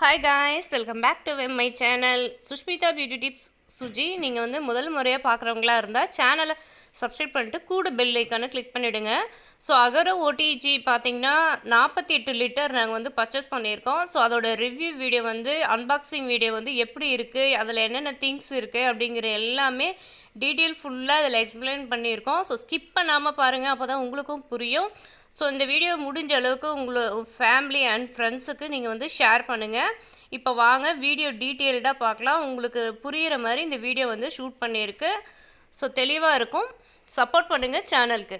Hi guys, welcome back to my channel Sushmita Beauty Tips Suji. நீங்கள் வந்து முதல் முறையாக பார்க்குறவங்களா இருந்தால் சேனலை சப்ஸ்கிரைப் பண்ணிட்டு கூட பெல் ஐக்கானை கிளிக் பண்ணிவிடுங்க. ஸோ அகரோ ஓடிஜி பார்த்திங்கன்னா 48 லிட்டர் நாங்கள் வந்து பர்ச்சேஸ் பண்ணியிருக்கோம். ஸோ அதோட ரிவ்யூ வீடியோ வந்து அன்பாக்சிங் வீடியோ வந்து எப்படி இருக்குது, அதில் என்னென்ன திங்ஸ் இருக்குது அப்படிங்கிற எல்லாமே டீட்டெயில் ஃபுல்லாக அதில் எக்ஸ்பிளைன் பண்ணியிருக்கோம். ஸோ ஸ்கிப் பண்ணாமல் பாருங்கள், அப்போ தான் உங்களுக்கும் புரியும். ஸோ இந்த வீடியோ முடிஞ்ச அளவுக்கு உங்களோட ஃபேமிலி அண்ட் ஃப்ரெண்ட்ஸுக்கு நீங்கள் வந்து ஷேர் பண்ணுங்கள். இப்போ வாங்க வீடியோ டீட்டெயில்டாக பார்க்கலாம். உங்களுக்கு புரிகிற மாதிரி இந்த வீடியோ வந்து ஷூட் பண்ணியிருக்கு. ஸோ தெளிவாக இருக்கும். சப்போர்ட் பண்ணுங்கள் சேனலுக்கு.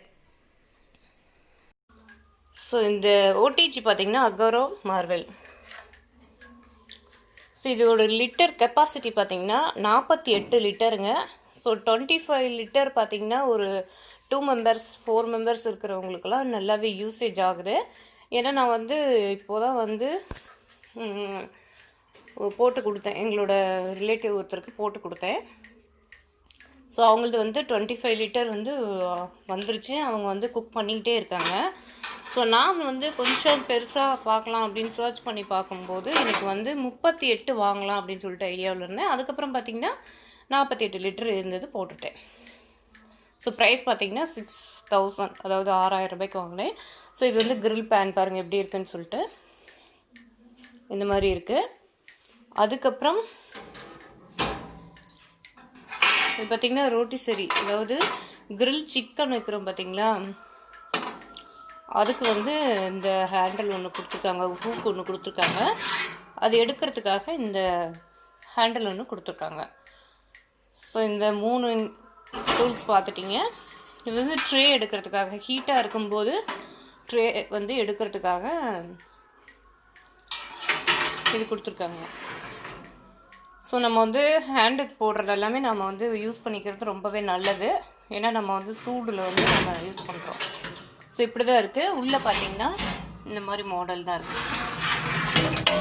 ஸோ இந்த ஓடிஜி பார்த்திங்கன்னா அகரோ மார்வெல். ஸோ இதோட லிட்டர் கெப்பாசிட்டி பார்த்திங்கன்னா 48 லிட்டருங்க. ஸோ 25 லிட்டர் பார்த்திங்கன்னா ஒரு 2 மெம்பர்ஸ் 4 மெம்பர்ஸ் இருக்கிறவங்களுக்கெல்லாம் நல்லாவே யூசேஜ் ஆகுது. ஏன்னா நான் வந்து இப்போது தான் வந்து போட்டு கொடுத்தேன், எங்களோட ரிலேட்டிவ் ஒருத்தருக்கு போட்டு கொடுத்தேன். ஸோ அவங்களது வந்து 25 லிட்டர் வந்து வந்துருச்சு. அவங்க வந்து குக் பண்ணிக்கிட்டே இருக்காங்க. ஸோ நான் வந்து கொஞ்சம் பெருசாக பார்க்கலாம் அப்படின்னு சர்ச் பண்ணி பார்க்கும்போது எனக்கு வந்து 38 வாங்கலாம் அப்படின்னு சொல்லிட்டு ஐடியாவில் இருந்தேன். அதுக்கப்புறம் பார்த்திங்கன்னா 48 லிட்டர் இருந்தது, போட்டுட்டேன். ஸோ ப்ரைஸ் பார்த்திங்கன்னா 6000, அதாவது 6000 ரூபாய்க்கு வாங்கினேன். ஸோ இது வந்து கிரில் பேன் பாருங்கள் எப்படி இருக்குன்னு சொல்லிட்டு இந்த மாதிரி இருக்குது. அதுக்கப்புறம் இது பார்த்திங்கன்னா ரோட்டிசரி, அதாவது கிரில் சிக்கன் வைக்கிறோம் பார்த்திங்களா, அதுக்கு வந்து இந்த ஹேண்டில் ஒன்று கொடுத்துருக்காங்க, ஹூக் ஒன்று கொடுத்துருக்காங்க. அது எடுக்கிறதுக்காக இந்த ஹேண்டில் ஒன்று கொடுத்துருக்காங்க. ஸோ இந்த 3 டூல்ஸ் பார்த்துட்டிங்க. இது வந்து ட்ரே எடுக்கிறதுக்காக, ஹீட்டாக இருக்கும்போது ட்ரே வந்து எடுக்கிறதுக்காக இது கொடுத்துருக்காங்க. ஸோ நம்ம வந்து ஹேண்டுக்கு போடுறது எல்லாமே நம்ம வந்து யூஸ் பண்ணிக்கிறது ரொம்பவே நல்லது. ஏன்னா நம்ம வந்து சூடில் வந்து நம்ம யூஸ் பண்ணுறோம். ஸோ இப்படி தான் இருக்குது. உள்ளே பார்த்திங்கன்னா இந்த மாதிரி மாடல் தான் இருக்குது.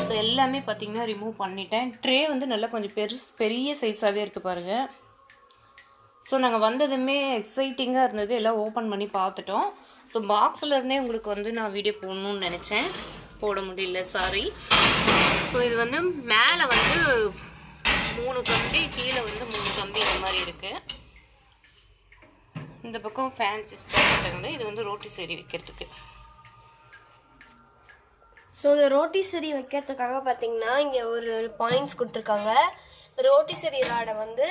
ஸோ எல்லாமே பார்த்திங்கன்னா ரிமூவ் பண்ணிட்டேன். ட்ரே வந்து நல்லா கொஞ்சம் பெரிய சைஸாகவே இருக்குது பாருங்கள். ஸோ நாங்கள் வந்ததுமே எக்ஸைட்டிங்காக இருந்தது, எல்லாம் ஓப்பன் பண்ணி பார்த்துட்டோம். ஸோ பாக்ஸில் இருந்தே உங்களுக்கு வந்து நான் வீடியோ போடணுன்னு நினச்சேன், போட முடியல, சாரி. ஸோ இது வந்து மேலே வந்து 3 கம்பி, கீழே வந்து 3 கம்பி இந்த மாதிரி இருக்குது. இந்த பக்கம் ஃபேன் சிஸ்டம். இது வந்து ரோட்டிசரி வைக்கிறதுக்கு. ஸோ இந்த ரோட்டிசரி வைக்கிறதுக்காக பார்த்தீங்கன்னா இங்கே ஒரு பாயிண்ட்ஸ் கொடுத்துருக்காங்க. ரோட்டிசரி ராடை வந்து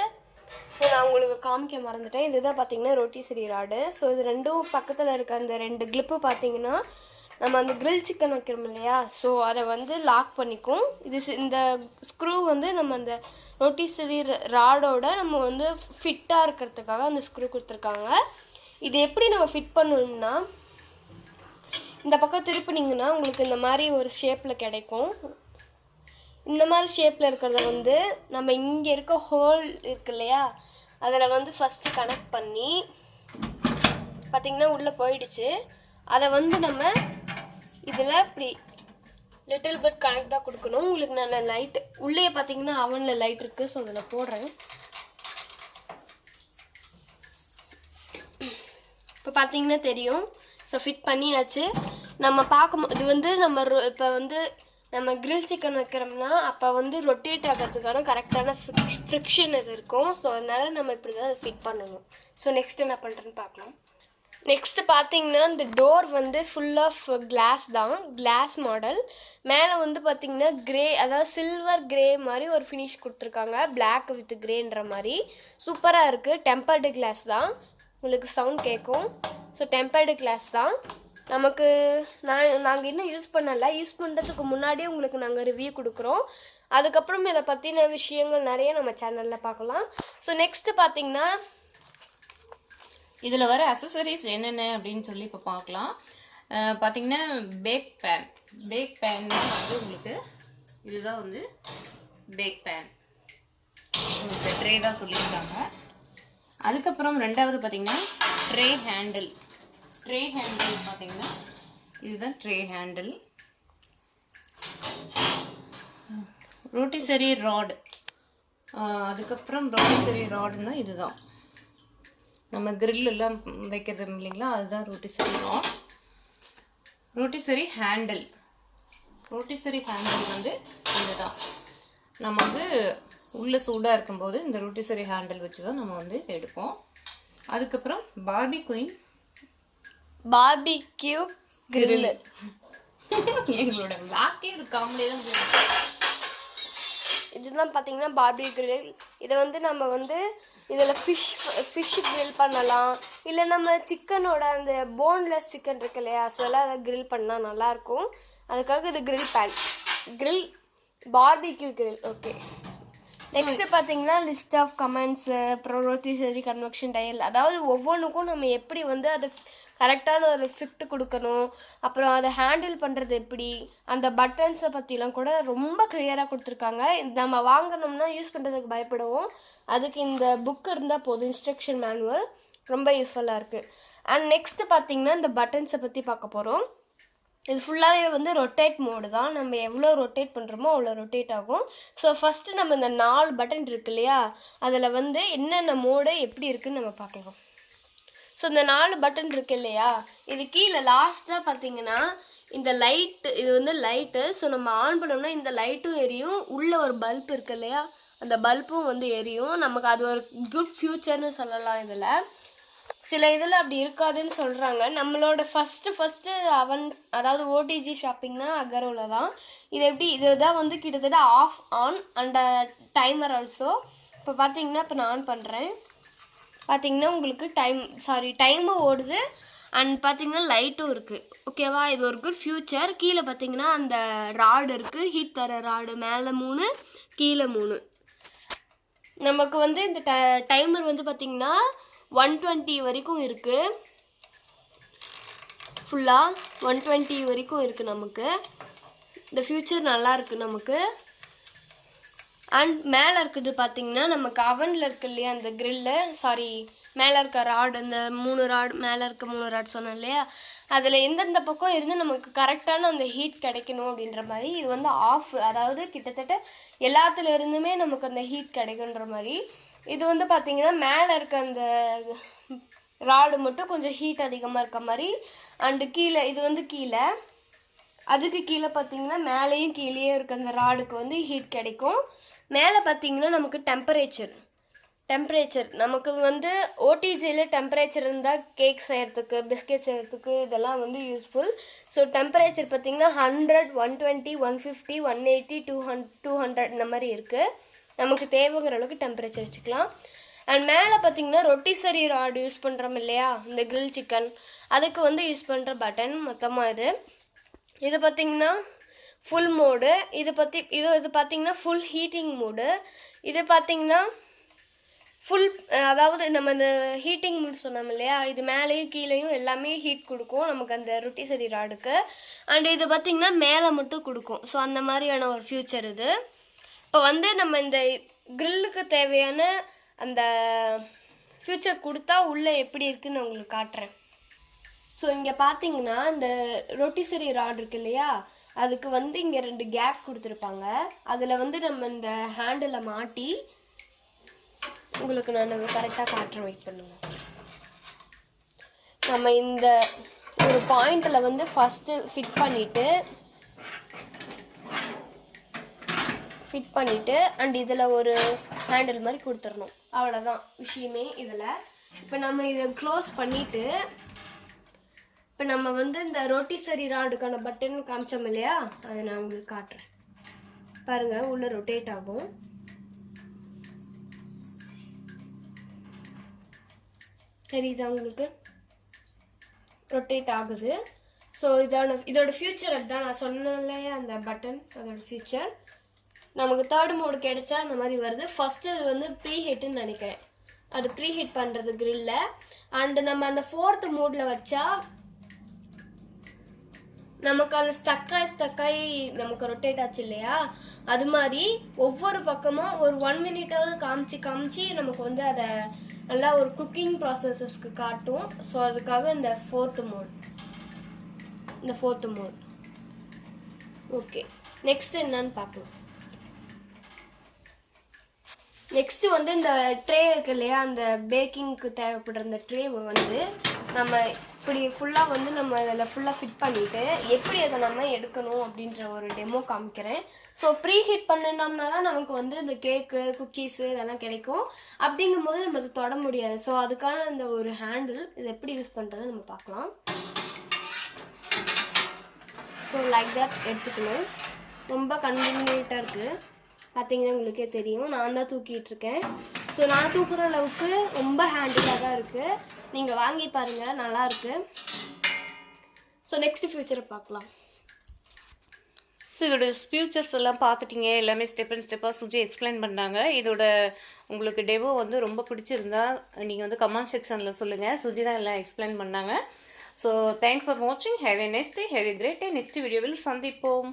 ஸோ நான் உங்களுக்கு காமிக்க மறந்துட்டேன். இதுதான் பார்த்தீங்கன்னா ரோட்டிசரி ராடு. ஸோ இது ரெண்டும் பக்கத்தில் இருக்க அந்த 2 கிளிப்பு பார்த்தீங்கன்னா நம்ம அந்த கிரில் சிக்கன் வைக்கிறோம் இல்லையா, ஸோ அதை வந்து லாக் பண்ணிக்கும். இந்த ஸ்க்ரூ வந்து நம்ம அந்த ரோட்டிசரி ராடோட நம்ம வந்து ஃபிட்டாக இருக்கிறதுக்காக அந்த ஸ்க்ரூ கொடுத்துருக்காங்க. இது எப்படி நம்ம ஃபிட் பண்ணணும்னா, இந்த பக்கம் திருப்பினீங்கன்னா உங்களுக்கு இந்த மாதிரி ஒரு ஷேப்பில் கிடைக்கும். இந்த மாதிரி ஷேப்பில் இருக்கிறத வந்து நம்ம இங்கே இருக்க ஹோல் இருக்கு இல்லையா, அதில் வந்து ஃபஸ்ட்டு கனெக்ட் பண்ணி பார்த்திங்கன்னா உள்ளே போயிடுச்சு. அதை வந்து நம்ம இதில் இப்படி லிட்டில் பிட் கனெக்ட் தான் கொடுக்கணும். உங்களுக்கு நான் லைட்டு உள்ளே பார்த்திங்கன்னா அவனில் லைட் இருக்குது, ஸோ அதில் போடுறேன். இப்போ பார்த்திங்கன்னா தெரியும். ஸோ ஃபிட் பண்ணியாச்சு. நம்ம பார்க்கும் இது வந்து நம்ம இப்போ வந்து நம்ம கிரில் சிக்கன் வைக்கிறோம்னா அப்போ வந்து ரொட்டேட் ஆகிறதுக்கான கரெக்டான ஃப்ரிக்ஷன் இது இருக்கும். ஸோ அதனால் நம்ம இப்படி தான் ஃபிட் பண்ணணும். ஸோ நெக்ஸ்ட் என்ன பண்ணுறேன்னு பார்க்கலாம். நெக்ஸ்ட்டு பார்த்தீங்கன்னா இந்த டோர் வந்து ஃபுல் ஆஃப் கிளாஸ் தான், கிளாஸ் மாடல். மேலே வந்து பார்த்திங்கன்னா க்ரே, அதாவது சில்வர் க்ரே மாதிரி ஒரு ஃபினிஷ் கொடுத்துருக்காங்க, பிளாக் வித் க்ரேன்ற மாதிரி. சூப்பராக இருக்குது. டெம்பர்டு கிளாஸ் தான், உங்களுக்கு சவுண்ட் கேட்கும். ஸோ டெம்பர்டு கிளாஸ் தான். நமக்கு நாங்கள் இன்னும் யூஸ் பண்ணலை. யூஸ் பண்ணுறதுக்கு முன்னாடியே உங்களுக்கு நாங்கள் ரிவ்யூ கொடுக்குறோம். அதுக்கப்புறம் இதை பற்றின விஷயங்கள் நிறைய நம்ம சேனலில் பார்க்கலாம். ஸோ நெக்ஸ்ட்டு பார்த்திங்கன்னா இதில் வர அசசரிஸ் என்னென்ன அப்படின்னு சொல்லி இப்போ பார்க்கலாம். பார்த்திங்கன்னா பேக் பேன் வந்து உங்களுக்கு இதுதான் வந்து பேக் பேன், உங்களுக்கு ட்ரே தான் சொல்லியிருக்காங்க. அதுக்கப்புறம் ரெண்டாவது பார்த்திங்கன்னா ட்ரே ஹேண்டில் பார்த்திங்கன்னா இதுதான் ட்ரே ஹேண்டில். ரோட்டிசரி ராட், அதுக்கப்புறம் ரோட்டிசரி ராடுன்னா இதுதான் நம்ம கிரில் எல்லாம் வைக்கிறது இல்லைங்களா, அதுதான் ரோட்டிசரி ராட். ரோட்டிசரி ஹேண்டில் வந்து இதுதான் நம்ம வந்து உள்ளே சூடாக இருக்கும்போது இந்த ரொட்டிசரி ஹேண்டில் வச்சு தான் நம்ம வந்து எடுப்போம். அதுக்கப்புறம் பார்பிக்யூ கிரில். எங்களோட வாக்கே இது காமெடி தான். இதுதான் பார்த்தீங்கன்னா பார்பிக்யூ கிரில். இதை வந்து நம்ம வந்து இதில் ஃபிஷ் கிரில் பண்ணலாம், இல்லை நம்ம சிக்கனோட அந்த போன்லெஸ் சிக்கன் இருக்கு இல்லையா, ஸோ எல்லாம் அதை கிரில் பண்ணால் நல்லாயிருக்கும். அதுக்காக இது grill barbecue grill. Okay, next பார்த்தீங்கன்னா லிஸ்ட் ஆஃப் கமெண்ட்ஸு, அப்புறம் ரொட்டிசரி கன்வெக்ஷன் டயல், அதாவது ஒவ்வொன்றுக்கும் நம்ம எப்படி வந்து அதை கரெக்டான ஒரு ஃபிட் கொடுக்கணும், அப்புறம் அதை ஹேண்டில் பண்ணுறது எப்படி, அந்த பட்டன்ஸை பற்றிலாம் கூட ரொம்ப கிளியராக கொடுத்துருக்காங்க. நம்ம வாங்கினோம்னா யூஸ் பண்ணுறதுக்கு பயப்படுவோம், அதுக்கு இந்த புக் இருந்தால் போதும், இன்ஸ்ட்ரக்ஷன் மேனுவல் ரொம்ப யூஸ்ஃபுல்லாக இருக்குது. அண்ட் நெக்ஸ்ட்டு பார்த்தீங்கன்னா இந்த பட்டன்ஸை பற்றி பார்க்க போகிறோம். இது ஃபுல்லாகவே வந்து ரொட்டேட் மோடு தான். நம்ம எவ்வளோ ரொட்டேட் பண்ணுறோமோ அவ்வளோ ரொட்டேட் ஆகும். ஸோ ஃபஸ்ட்டு நம்ம இந்த 4 பட்டன் இருக்கு இல்லையா, அதில் வந்து என்னென்ன மோடு எப்படி இருக்குதுன்னு நம்ம பார்க்கலாம். ஸோ இந்த 4 பட்டன் இருக்கு இல்லையா, இது கீழே லாஸ்ட்டாக பார்த்தீங்கன்னா இந்த லைட்டு, இது வந்து லைட்டு. ஸோ நம்ம ஆன் பண்ணோம்னா இந்த லைட்டும் எரியும், உள்ளே ஒரு பல்ப் இருக்கு இல்லையா, அந்த பல்பும் வந்து எரியும். நமக்கு அது ஒரு குட் ஃபியூச்சர்னு சொல்லலாம். இதில் சில இதில் அப்படி இருக்காதுன்னு சொல்கிறாங்க. நம்மளோட ஃபஸ்ட்டு அதாவது ஓடிஜி ஷாப்பிங்னா அகரோவில் தான். இது எப்படி, இதுதான் வந்து கிட்டத்தட்ட off on and timer also. இப்போ பார்த்தீங்கன்னா இப்போ நான் ஆன் பண்ணுறேன், பார்த்தீங்கன்னா உங்களுக்கு டைமும் ஓடுது அண்ட் பார்த்தீங்கன்னா லைட்டும் இருக்குது. ஓகேவா, இது ஒரு குட் ஃபியூச்சர். கீழே பார்த்தீங்கன்னா அந்த ராடு இருக்குது, ஹீட் தர ராடு, மேலே 3 கீழே 3. நமக்கு வந்து இந்த டைமர் வந்து பார்த்தீங்கன்னா 120 வரைக்கும் இருக்குது, ஃபுல்லாக 120 வரைக்கும் இருக்குது நமக்கு. இந்த ஃபியூச்சர் நல்லா இருக்குது நமக்கு. அண்ட் மேலே இருக்கிறது பார்த்தீங்கன்னா நமக்கு அவனில் இருக்கு இல்லையா அந்த கிரில்லு, மேலே இருக்க ராடு, இந்த 3 ராடு, மேலே இருக்க 3 ராடு சொன்னேன் இல்லையா, அதில் எந்தெந்த பக்கம் இருந்து நமக்கு கரெக்டான அந்த ஹீட் கிடைக்கணும் அப்படின்ற மாதிரி. இது வந்து ஆஃப், அதாவது கிட்டத்தட்ட எல்லாத்துல இருந்துமே நமக்கு அந்த ஹீட் கிடைக்குன்ற மாதிரி. இது வந்து பார்த்தீங்கன்னா மேலே இருக்க அந்த ராடு மட்டும் கொஞ்சம் ஹீட் அதிகமாக இருக்க மாதிரி. அண்டு கீழே இது வந்து கீழே, அதுக்கு கீழே பார்த்தீங்கன்னா மேலேயும் கீழேயும் இருக்க அந்த ராடுக்கு வந்து ஹீட் கிடைக்கும். மேலே பார்த்தீங்கன்னா நமக்கு டெம்பரேச்சர் நமக்கு வந்து ஓடிஜியில் டெம்பரேச்சர் இருந்தால் கேக் செய்கிறதுக்கு, பிஸ்கெட் செய்கிறதுக்கு இதெல்லாம் வந்து யூஸ்ஃபுல். ஸோ டெம்பரேச்சர் பார்த்தீங்கன்னா 100, 120, 150, 180, 200 இந்த மாதிரி இருக்குது. நமக்கு தேவைங்கிற அளவுக்கு டெம்பரேச்சர் வச்சுக்கலாம். அண்ட் மேலே பார்த்தீங்கன்னா ரொட்டிசரி ராடு யூஸ் பண்ணுறோம் இல்லையா, இந்த கிரில் சிக்கன், அதுக்கு வந்து யூஸ் பண்ணுற பட்டன் மொத்தமாக இது பார்த்தீங்கன்னா ஃபுல் மோடு. இது பார்த்தீங்கன்னா ஃபுல் ஹீட்டிங் மோடு. இது பார்த்தீங்கன்னா அதாவது நம்ம இந்த ஹீட்டிங் மோட் சொன்னோம் இல்லையா, இது மேலேயும் கீழேயும் எல்லாமே ஹீட் கொடுக்கும் நமக்கு அந்த ரொட்டிசரி ராடுக்கு. அண்ட் இது பார்த்திங்கன்னா மேலே மட்டும் கொடுக்கும். ஸோ அந்த மாதிரியான ஒரு ஃபியூச்சர் இது. இப்போ வந்து நம்ம இந்த கிரில்லுக்கு தேவையான அந்த ஃபியூச்சர் கொடுத்தா உள்ளே எப்படி இருக்குதுன்னு உங்களுக்கு காட்டுறேன். ஸோ இங்கே பார்த்தீங்கன்னா இந்த ரொட்டிசரி ராடு இருக்கு இல்லையா, அதுக்கு வந்து இங்கே 2 கேப் கொடுத்துருப்பாங்க. அதில் வந்து நம்ம இந்த ஹேண்டில் மாட்டி உங்களுக்கு நான் கரெக்டாக காட்டுறேன், வெயிட் பண்ணுங்க. நம்ம இந்த ஒரு பாயிண்டில் வந்து ஃபஸ்ட்டு ஃபிட் பண்ணிவிட்டு அண்ட் இதில் ஒரு ஹேண்டில் மாதிரி கொடுத்துடணும். அவ்வளோதான் விஷயமே இதில். இப்போ நம்ம இதை க்ளோஸ் பண்ணிவிட்டு இப்போ நம்ம வந்து இந்த ரொட்டிசரி ராடுக்கான பட்டன் காமிச்சோம் இல்லையா, அதை நான் உங்களுக்கு காட்டுறேன். பாருங்கள், உள்ளே ரொட்டேட் ஆகும். தெரியுதா உங்களுக்கு, ரொட்டேட் ஆகுது. ஸோ இதோட ஃபியூச்சர் அதுதான் நான் சொன்னேன் இல்லையா, அந்த பட்டன் அதோட ஃபியூச்சர். நமக்கு 3rd மோடு கிடைச்சா அந்த மாதிரி வருது. ஃபஸ்ட்டு இது வந்து ப்ரீ ஹீட்டுன்னு நினைக்கிறேன், அது ப்ரீ ஹீட் பண்ணுறது கிரில்ல. அண்டு நம்ம அந்த 4th மோடில் வச்சா நமக்கு அந்த ஸ்டக்காய் நமக்கு ரொட்டேட் ஆச்சு இல்லையா, அது மாதிரி ஒவ்வொரு பக்கமும் ஒரு 1 மினிட்டாவது காமிச்சு நமக்கு வந்து அதை நல்லா ஒரு குக்கிங் ப்ராசஸஸ்க்கு காட்டும். ஸோ அதுக்காக இந்த 4th மோட். ஓகே, நெக்ஸ்ட் என்னன்னு பார்க்கலாம். நெக்ஸ்ட்டு வந்து இந்த ட்ரே இருக்கு இல்லையா, அந்த பேக்கிங்க்கு தேவைப்படுற இந்த ட்ரேவை வந்து நம்ம இப்படி ஃபுல்லாக வந்து நம்ம இதில் ஃபுல்லாக ஃபிட் பண்ணிவிட்டு எப்படி அதை நம்ம எடுக்கணும் அப்படின்ற ஒரு டெமோ காமிக்கிறேன். ஸோ ப்ரீ ஹீட் பண்ணினோம்னா தான் நமக்கு வந்து இந்த கேக்கு குக்கீஸு இதெல்லாம் கிடைக்கும். அப்படிங்கும் போது நம்ம அதை தொட முடியாது. ஸோ அதுக்கான அந்த ஒரு ஹேண்டில் இது எப்படி யூஸ் பண்ணுறது நம்ம பார்க்கலாம். ஸோ லைக் தட் எடுத்துக்கணும். ரொம்ப கன்வீனியண்ட்டாக இருக்குது. பார்த்தீங்கன்னா உங்களுக்கே தெரியும், நான் தான் தூக்கிட்டு இருக்கேன். ஸோ நான் தூக்குற அளவுக்கு ரொம்ப ஹேண்டிலாக தான் இருக்குது. நீங்கள் வாங்கி பாருங்கள், நல்லாயிருக்கு. ஸோ நெக்ஸ்ட் ஃபியூச்சரை பார்க்கலாம். ஸோ இதோட ஃபியூச்சர்ஸ் எல்லாம் பார்த்துட்டிங்க, எல்லாமே ஸ்டெப் அண்ட் ஸ்டெப்பாக சுஜி எக்ஸ்பிளைன் பண்ணாங்க. இதோட உங்களுக்கு டெமோ வந்து ரொம்ப பிடிச்சிருந்தா நீங்கள் வந்து கமெண்ட் செக்ஷனில் சொல்லுங்கள். சுஜி தான் எல்லாம் எக்ஸ்பிளைன் பண்ணாங்க. ஸோ தேங்க்ஸ் ஃபார் வாட்சிங். Have a next day, have a great day. Next வீடியோவில் சந்திப்போம்.